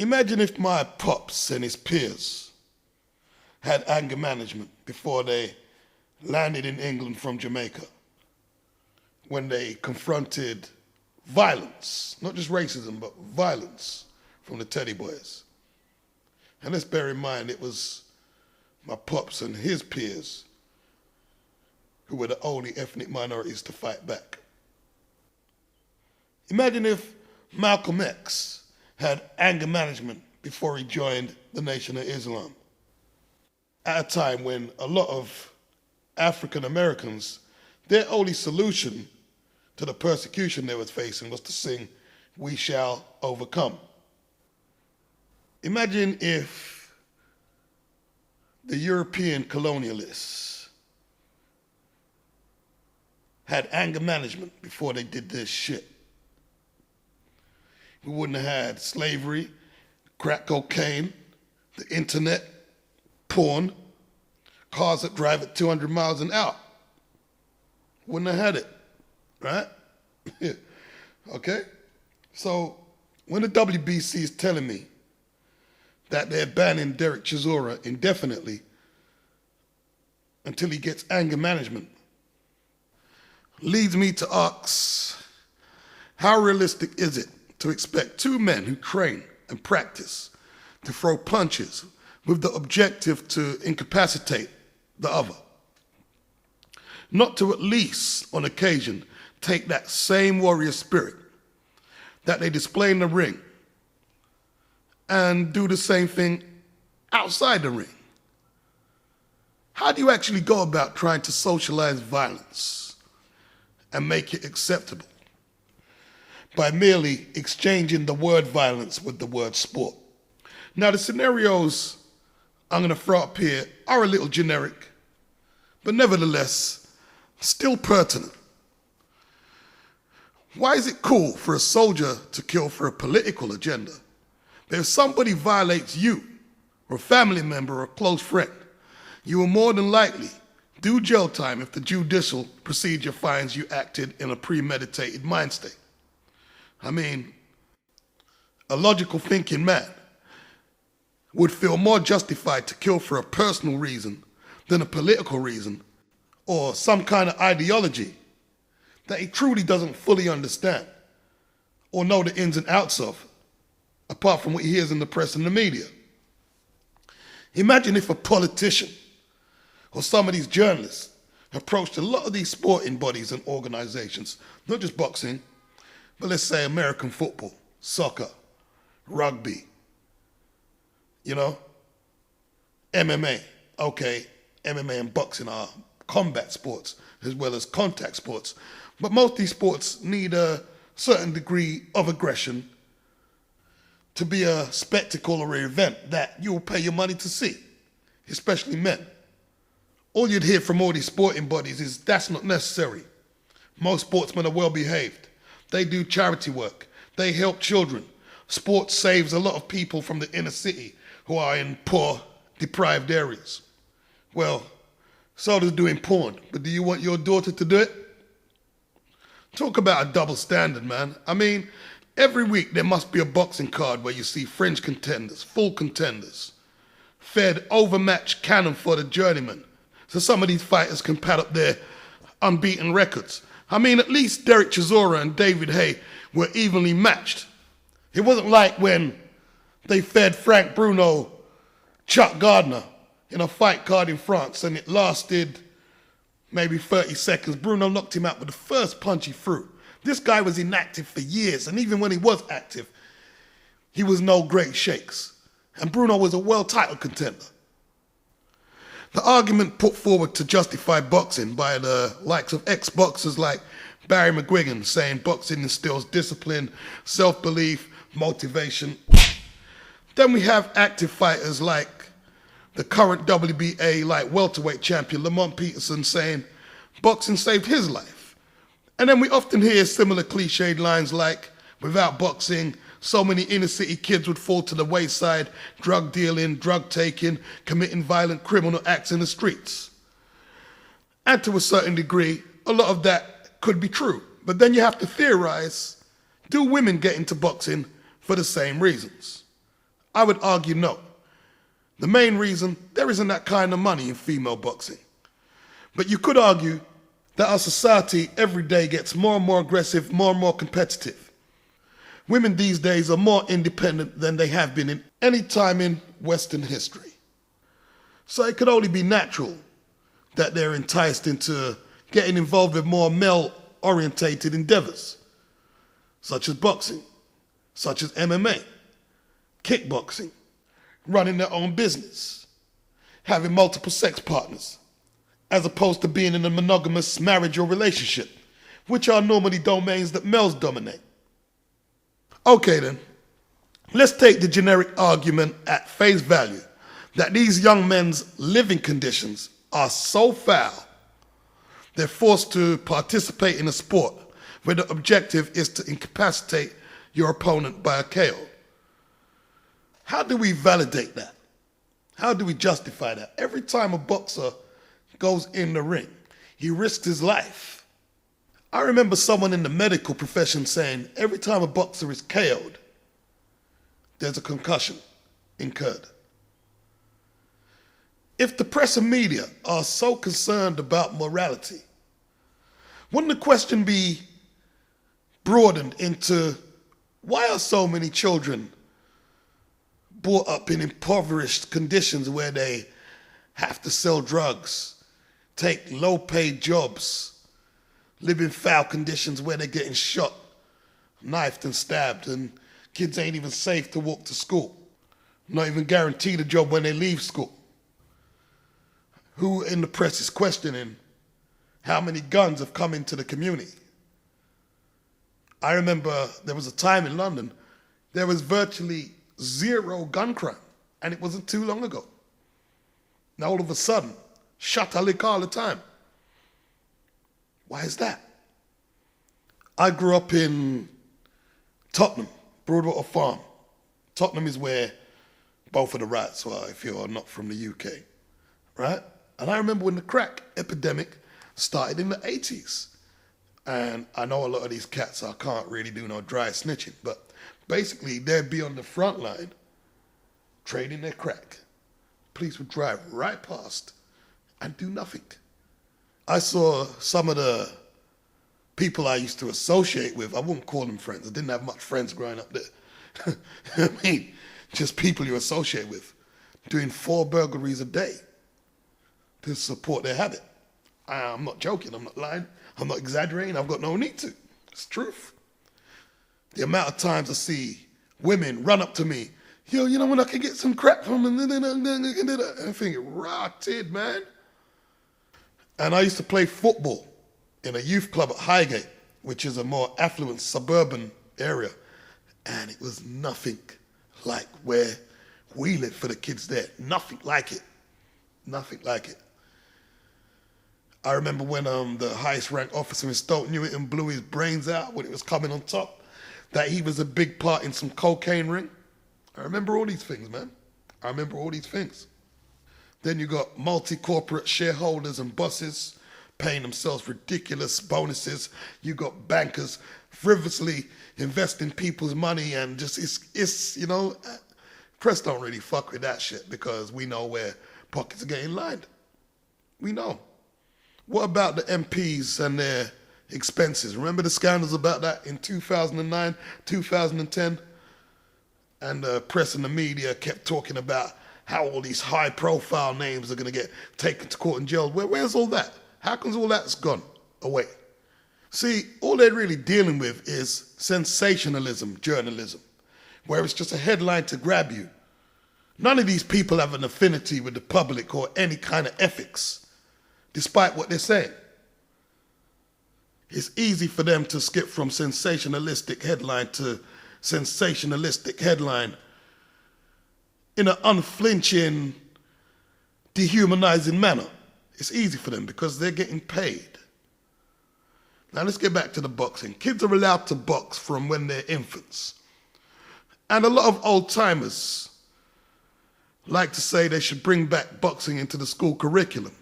Imagine if my pops and his peers had anger management before they landed in England from Jamaica, when they confronted violence, not just racism, but violence from the Teddy Boys. And let's bear in mind, it was my pops and his peers who were the only ethnic minorities to fight back. Imagine if Malcolm X had anger management before he joined the Nation of Islam, at a time when a lot of African Americans, their only solution to the persecution they was facing was to sing, "We Shall Overcome." Imagine if the European colonialists had anger management before they did this shit. We wouldn't have had slavery, crack cocaine, the internet, porn, cars that drive at 200 miles an hour. Wouldn't have had it, right? Okay? So when the WBC is telling me that they're banning Derek Chisora indefinitely until he gets anger management, leads me to ask, how realistic is it to expect two men who train and practice to throw punches with the objective to incapacitate the other, not to at least, on occasion, take that same warrior spirit that they display in the ring and do the same thing outside the ring? How do you actually go about trying to socialize violence and make it acceptable? By merely exchanging the word violence with the word sport. Now, the scenarios I'm going to throw up here are a little generic, but nevertheless, still pertinent. Why is it cool for a soldier to kill for a political agenda? But if somebody violates you, or a family member or a close friend, you will more than likely do jail time if the judicial procedure finds you acted in a premeditated mind state. I mean, a logical thinking man would feel more justified to kill for a personal reason than a political reason or some kind of ideology that he truly doesn't fully understand or know the ins and outs of, apart from what he hears in the press and the media. Imagine if a politician or some of these journalists approached a lot of these sporting bodies and organizations, not just boxing, but let's say American football, soccer, rugby, MMA. Okay, MMA and boxing are combat sports as well as contact sports. But most of these sports need a certain degree of aggression to be a spectacle or an event that you'll pay your money to see, especially men. All you'd hear from all these sporting bodies is that's not necessary. Most sportsmen are well behaved. They do charity work. They help children. Sports saves a lot of people from the inner city who are in poor, deprived areas. Well, so does doing porn, but do you want your daughter to do it? Talk about a double standard, man. I mean, every week there must be a boxing card where you see fringe contenders, full contenders, fed overmatched cannon for the journeyman, so some of these fighters can pad up their unbeaten records. I mean, at least Derek Chisora and David Haye were evenly matched. It wasn't like when they fed Frank Bruno Chuck Gardner in a fight card in France and it lasted maybe 30 seconds. Bruno knocked him out with the first punch he threw. This guy was inactive for years, and even when he was active, he was no great shakes. And Bruno was a world title contender. The argument put forward to justify boxing by the likes of ex-boxers like Barry McGuigan, saying boxing instills discipline, self-belief, motivation. Then we have active fighters like the current WBA light welterweight champion Lamont Peterson saying boxing saved his life. And then we often hear similar cliched lines like, without boxing, so many inner city kids would fall to the wayside, drug dealing, drug taking, committing violent criminal acts in the streets. And to a certain degree, a lot of that could be true. But then you have to theorize, do women get into boxing for the same reasons? I would argue no. The main reason, there isn't that kind of money in female boxing. But you could argue that our society every day gets more and more aggressive, more and more competitive. Women these days are more independent than they have been in any time in Western history. So it could only be natural that they're enticed into getting involved with more male-orientated endeavors, such as boxing, such as MMA, kickboxing, running their own business, having multiple sex partners, as opposed to being in a monogamous marriage or relationship, which are normally domains that males dominate. Okay then, let's take the generic argument at face value that these young men's living conditions are so foul, they're forced to participate in a sport where the objective is to incapacitate your opponent by a KO. How do we validate that? How do we justify that? Every time a boxer goes in the ring, he risks his life. I remember someone in the medical profession saying every time a boxer is KO'd, there's a concussion incurred. If the press and media are so concerned about morality, wouldn't the question be broadened into why are so many children brought up in impoverished conditions where they have to sell drugs, take low-paid jobs, live in foul conditions where they're getting shot, knifed and stabbed, and kids ain't even safe to walk to school, not even guaranteed a job when they leave school? Who in the press is questioning how many guns have come into the community? I remember there was a time in London, there was virtually zero gun crime, and it wasn't too long ago. Now all of a sudden, shot all the time. Why is that? I grew up in Tottenham, Broadwater Farm. Tottenham is where both of the rats are if you're not from the UK, right? And I remember when the crack epidemic started in the 80s. And I know a lot of these cats, I can't really do no dry snitching, but basically they'd be on the front line trading their crack. Police would drive right past and do nothing. I saw some of the people I used to associate with, I wouldn't call them friends, I didn't have much friends growing up there. I mean, just people you associate with, doing 4 burglaries a day to support their habit. I'm not joking, I'm not lying, I'm not exaggerating, I've got no need to. It's truth. The amount of times I see women run up to me, yo, you know when I can get some crap from them, and I think, rotted, man. And I used to play football in a youth club at Highgate, which is a more affluent suburban area. And it was nothing like where we live for the kids there. Nothing like it. Nothing like it. I remember when the highest ranked officer in Stoke Newington blew his brains out when it was coming on top, that he was a big part in some cocaine ring. I remember all these things, man. I remember all these things. Then you got multi-corporate shareholders and bosses paying themselves ridiculous bonuses. You got bankers frivolously investing people's money, and just it's you know, press don't really fuck with that shit because we know where pockets are getting lined. We know. What about the MPs and their expenses? Remember the scandals about that in 2009, 2010? And the press and the media kept talking about how all these high-profile names are going to get taken to court and jailed. Where's all that? How comes all that's gone away? See, all they're really dealing with is sensationalism journalism, where it's just a headline to grab you. None of these people have an affinity with the public or any kind of ethics, despite what they're saying. It's easy for them to skip from sensationalistic headline to sensationalistic headline in an unflinching, dehumanizing manner. It's easy for them because they're getting paid. Now let's get back to the boxing. Kids are allowed to box from when they're infants. And a lot of old-timers like to say they should bring back boxing into the school curriculum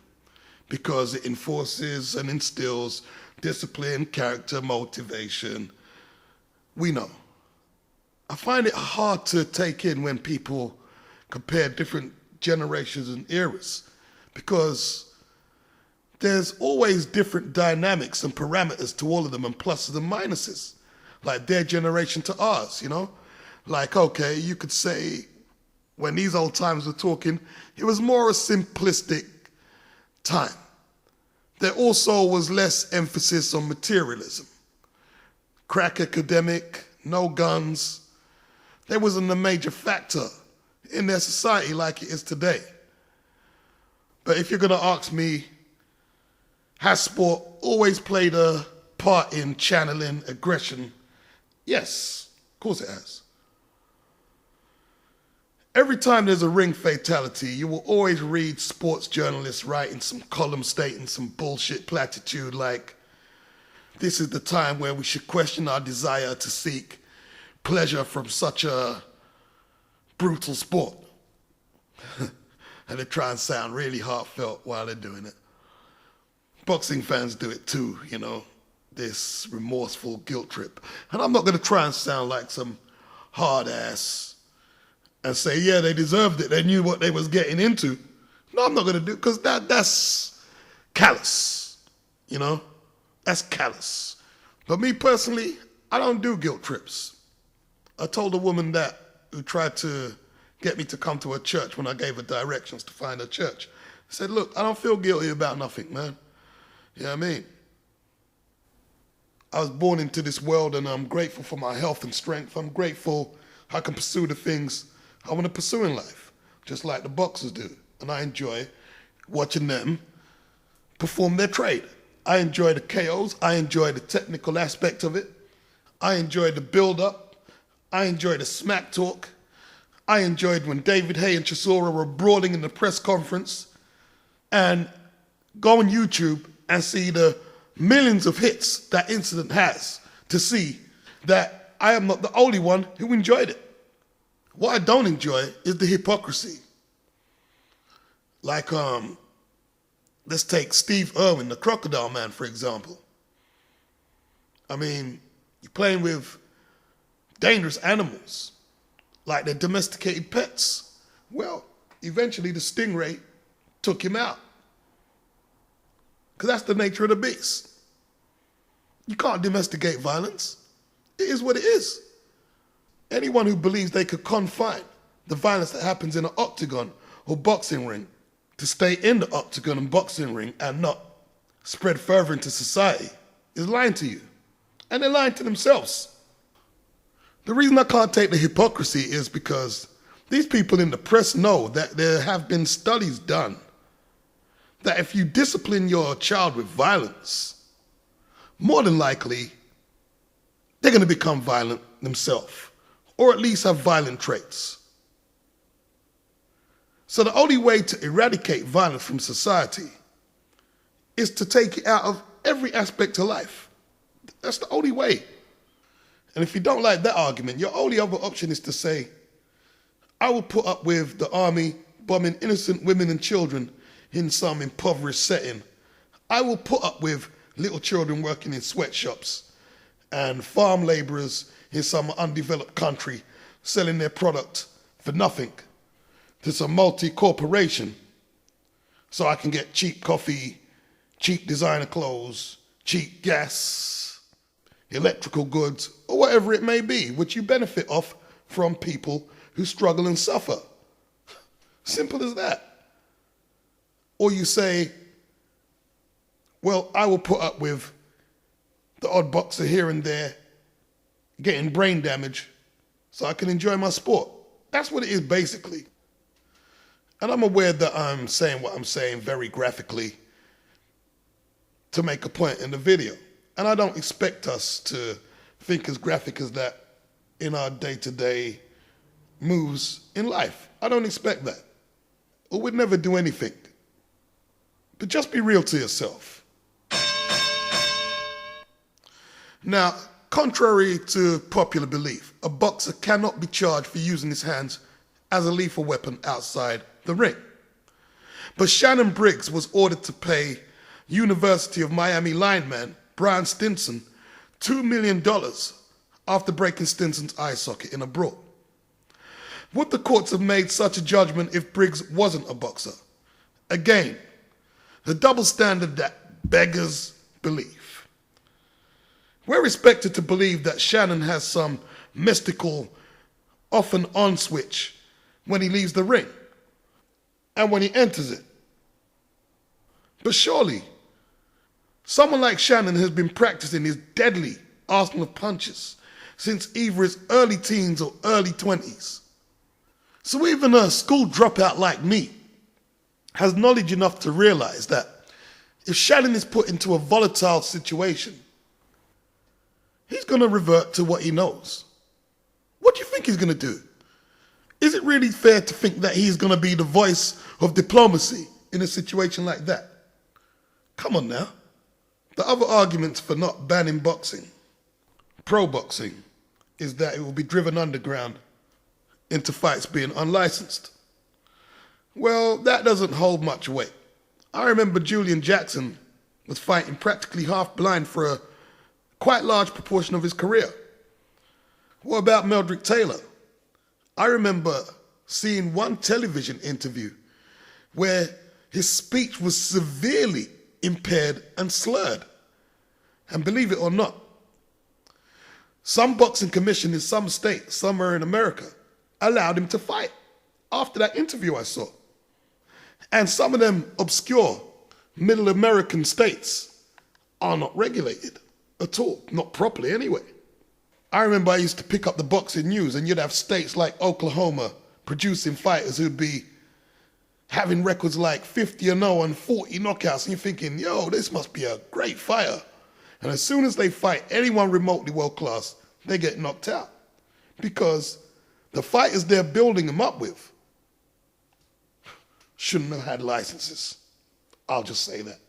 because it enforces and instills discipline, character, motivation. We know. I find it hard to take in when people compare different generations and eras, because there's always different dynamics and parameters to all of them, and pluses and minuses, like their generation to ours, you know? Like, okay, you could say when these old times were talking, it was more a simplistic time. There also was less emphasis on materialism. Crack academic, no guns. There wasn't a major factor in their society like it is today. But if you're going to ask me, has sport always played a part in channeling aggression? Yes, of course it has. Every time there's a ring fatality, you will always read sports journalists writing some column stating some bullshit platitude like, this is the time where we should question our desire to seek pleasure from such a brutal sport. And they try and sound really heartfelt while they're doing it. Boxing fans do it too, you know, this remorseful guilt trip. And I'm not going to try and sound like some hard ass and say, yeah, they deserved it, they knew what they was getting into. No, I'm not going to do it, because that's callous, you know? That's callous. But me personally, I don't do guilt trips. I told a woman that who tried to get me to come to her church when I gave her directions to find a church. I said, look, I don't feel guilty about nothing, man. You know what I mean? I was born into this world and I'm grateful for my health and strength. I'm grateful I can pursue the things I want to pursue in life, just like the boxers do. And I enjoy watching them perform their trade. I enjoy the KOs. I enjoy the technical aspect of it. I enjoy the build-up. I enjoy the smack talk. I enjoyed when David Haye and Chisora were brawling in the press conference, and go on YouTube and see the millions of hits that incident has, to see that I am not the only one who enjoyed it. What I don't enjoy is the hypocrisy. Like, let's take Steve Irwin, the Crocodile Man, for example. I mean, you're playing with dangerous animals, like they're domesticated pets. Well, eventually the stingray took him out, because that's the nature of the beast. You can't domesticate violence. It is what it is. Anyone who believes they could confine the violence that happens in an octagon or boxing ring to stay in the octagon and boxing ring and not spread further into society is lying to you. And they're lying to themselves. The reason I can't take the hypocrisy is because these people in the press know that there have been studies done that if you discipline your child with violence, more than likely, they're going to become violent themselves, or at least have violent traits. So the only way to eradicate violence from society is to take it out of every aspect of life. That's the only way. And if you don't like that argument, your only other option is to say, I will put up with the army bombing innocent women and children in some impoverished setting. I will put up with little children working in sweatshops and farm laborers in some undeveloped country selling their product for nothing to some multi-corporation so I can get cheap coffee, cheap designer clothes, cheap gas, electrical goods, or whatever it may be, which you benefit off from people who struggle and suffer. Simple as that. Or you say, well, I will put up with the odd boxer here and there getting brain damage so I can enjoy my sport. That's what it is, basically. And I'm aware that I'm saying what I'm saying very graphically to make a point in the video. And I don't expect us to think as graphic as that in our day-to-day moves in life. I don't expect that. Or we'd never do anything. But just be real to yourself. Now, contrary to popular belief, a boxer cannot be charged for using his hands as a lethal weapon outside the ring. But Shannon Briggs was ordered to pay University of Miami lineman Brian Stinson $2 million after breaking Stinson's eye socket in a brawl. Would the courts have made such a judgment if Briggs wasn't a boxer? Again, the double standard that beggars belief. We're expected to believe that Shannon has some mystical off and on switch when he leaves the ring and when he enters it. But surely, someone like Shannon has been practicing his deadly arsenal of punches since either his early teens or early 20s. So even a school dropout like me has knowledge enough to realize that if Shannon is put into a volatile situation, he's going to revert to what he knows. What do you think he's going to do? Is it really fair to think that he's going to be the voice of diplomacy in a situation like that? Come on now. The other arguments for not banning boxing, pro boxing, is that it will be driven underground into fights being unlicensed. Well, that doesn't hold much weight. I remember Julian Jackson was fighting practically half blind for a quite large proportion of his career. What about Meldrick Taylor? I remember seeing one television interview where his speech was severely impaired and slurred. And believe it or not, some boxing commission in some states, somewhere in America, allowed him to fight after that interview I saw. And some of them obscure middle American states are not regulated at all, not properly anyway. I remember I used to pick up the boxing news and you'd have states like Oklahoma producing fighters who'd be having records like 50-0 and 40 knockouts, and you're thinking, yo, this must be a great fighter. And as soon as they fight anyone remotely world class, they get knocked out. Because the fighters they're building them up with shouldn't have had licenses. I'll just say that.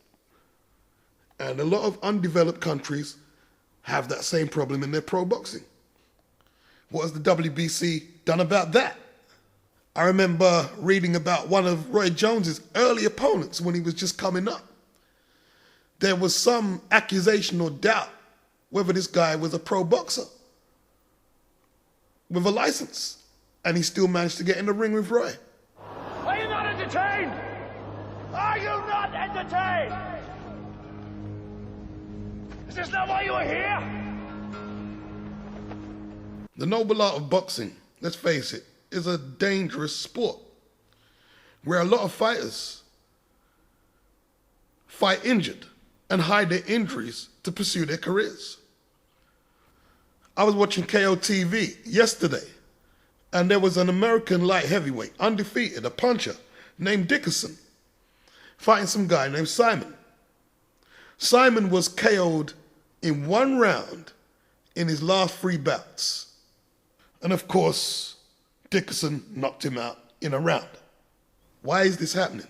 And a lot of undeveloped countries have that same problem in their pro boxing. What has the WBC done about that? I remember reading about one of Roy Jones's early opponents when he was just coming up. There was some accusation or doubt whether this guy was a pro boxer with a license, and he still managed to get in the ring with Roy. Are you not entertained? Are you not entertained? Is this not why you are here? The noble art of boxing, let's face it, is a dangerous sport where a lot of fighters fight injured and hide their injuries to pursue their careers. I was watching KO TV yesterday, and there was an American light heavyweight, undefeated, a puncher, named Dickerson, fighting some guy named Simon. Simon was KO'd in one round in his last 3 bouts. And of course, Dickerson knocked him out in a round. Why is this happening?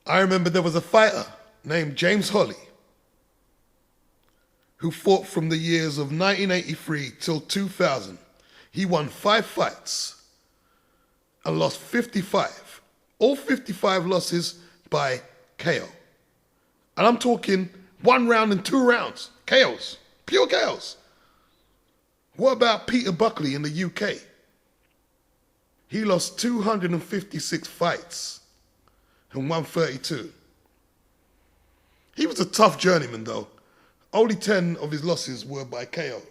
I remember there was a fighter named James Holly who fought from the years of 1983 till 2000. He won 5 fights and lost 55. All 55 losses by KO. And I'm talking 1 round and 2 rounds. KOs. Pure KOs. What about Peter Buckley in the UK? He lost 256 fights and won 32. He was a tough journeyman though. Only 10 of his losses were by KO.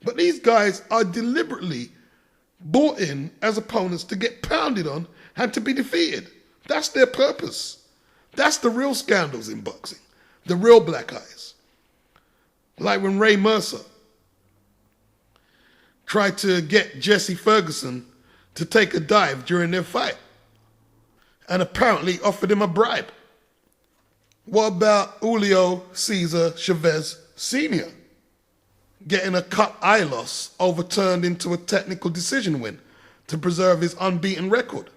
But these guys are deliberately brought in as opponents to get pounded on and to be defeated. That's their purpose. That's the real scandals in boxing. The real black eyes. Like when Ray Mercer tried to get Jesse Ferguson to take a dive during their fight and apparently offered him a bribe. What about Julio Cesar Chavez Sr. getting a cut eye loss overturned into a technical decision win to preserve his unbeaten record?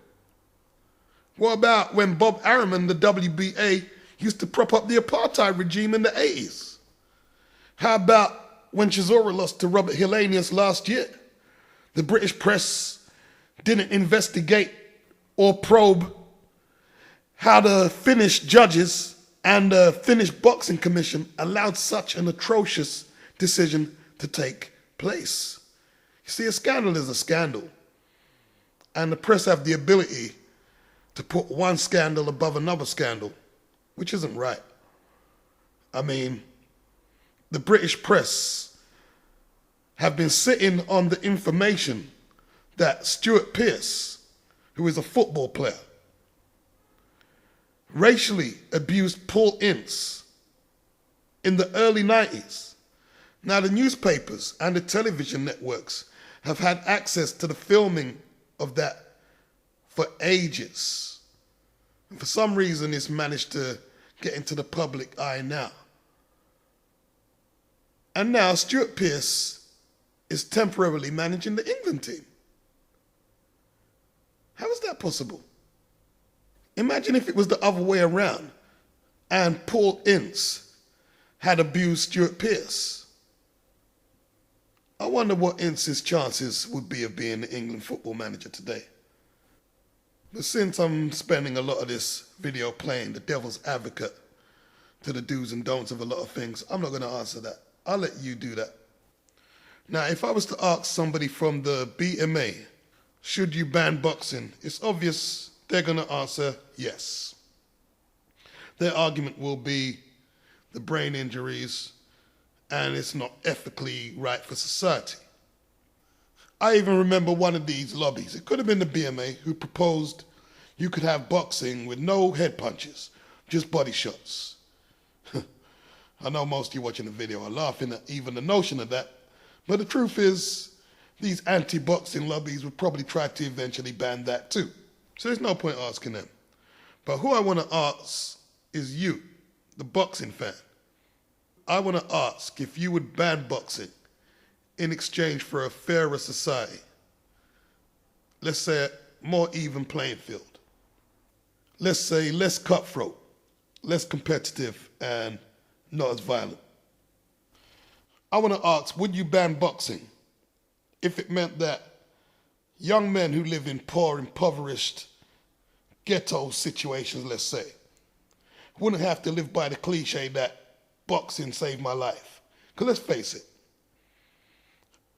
What about when Bob Arum, the WBA, used to prop up the apartheid regime in the 80s? How about when Chisora lost to Robert Hillenius last year? The British press didn't investigate or probe how the Finnish judges and the Finnish Boxing Commission allowed such an atrocious decision to take place. You see, a scandal is a scandal. And the press have the ability to put one scandal above another scandal, which isn't right. I mean, the British press have been sitting on the information that Stuart Pearce, who is a football player, racially abused Paul Ince in the early 90s. Now, the newspapers and the television networks have had access to the filming of that for ages. And for some reason, it's managed to get into the public eye now. And now Stuart Pearce is temporarily managing the England team. How is that possible? Imagine if it was the other way around and Paul Ince had abused Stuart Pearce. I wonder what Ince's chances would be of being the England football manager today. But since I'm spending a lot of this video playing the devil's advocate to the do's and don'ts of a lot of things, I'm not going to answer that. I'll let you do that. Now, if I was to ask somebody from the BMA, should you ban boxing? It's obvious they're going to answer yes. Their argument will be the brain injuries and it's not ethically right for society. I even remember one of these lobbies, it could have been the BMA, who proposed you could have boxing with no head punches, just body shots. I know most of you watching the video are laughing at even the notion of that, but the truth is these anti-boxing lobbies would probably try to eventually ban that too. So there's no point asking them. But who I want to ask is you, the boxing fan. I want to ask if you would ban boxing in exchange for a fairer society. Let's say a more even playing field. Let's say less cutthroat, less competitive, and not as violent. I want to ask, would you ban boxing if it meant that young men who live in poor, impoverished, ghetto situations, let's say, wouldn't have to live by the cliche that boxing saved my life? Because let's face it,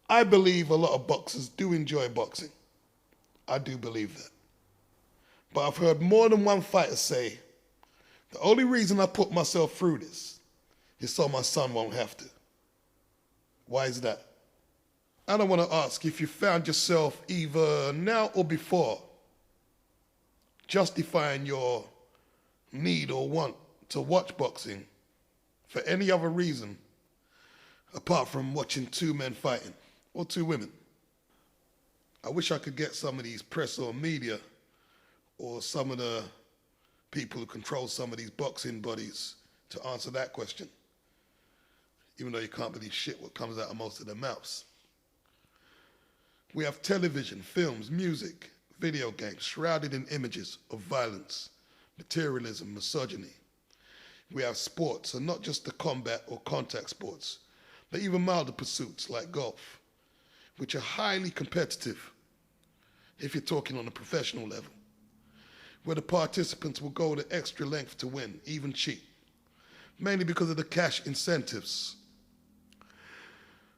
I believe a lot of boxers do enjoy boxing. I do believe that. But I've heard more than one fighter say, the only reason I put myself through this is so my son won't have to. Why is that? And I want to ask if you found yourself either now or before justifying your need or want to watch boxing for any other reason apart from watching two men fighting or two women. I wish I could get some of these press or media or some of the people who control some of these boxing bodies to answer that question, even though you can't believe shit what comes out of most of their mouths. We have television, films, music, video games shrouded in images of violence, materialism, misogyny. We have sports, and not just the combat or contact sports, but even milder pursuits like golf, which are highly competitive if you're talking on a professional level, where the participants will go the extra length to win, even cheat, mainly because of the cash incentives.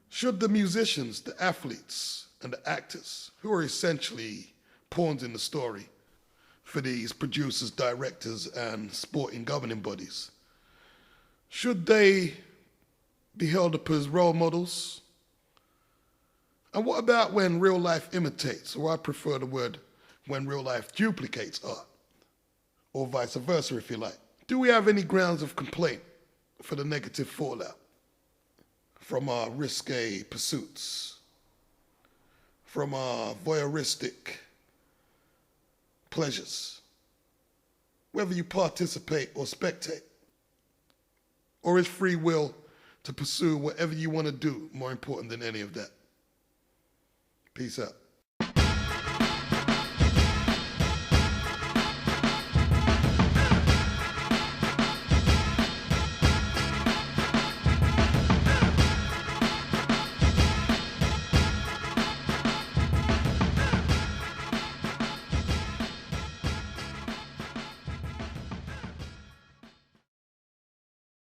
Should the musicians, the athletes, and the actors, who are essentially pawns in the story for these producers, directors, and sporting governing bodies, should they be held up as role models? And what about when real life imitates, or I prefer the word when real life duplicates art, or vice versa if you like? Do we have any grounds of complaint for the negative fallout from our risque pursuits, from our voyeuristic pleasures, whether you participate or spectate? Or is free will to pursue whatever you want to do more important than any of that? Peace out.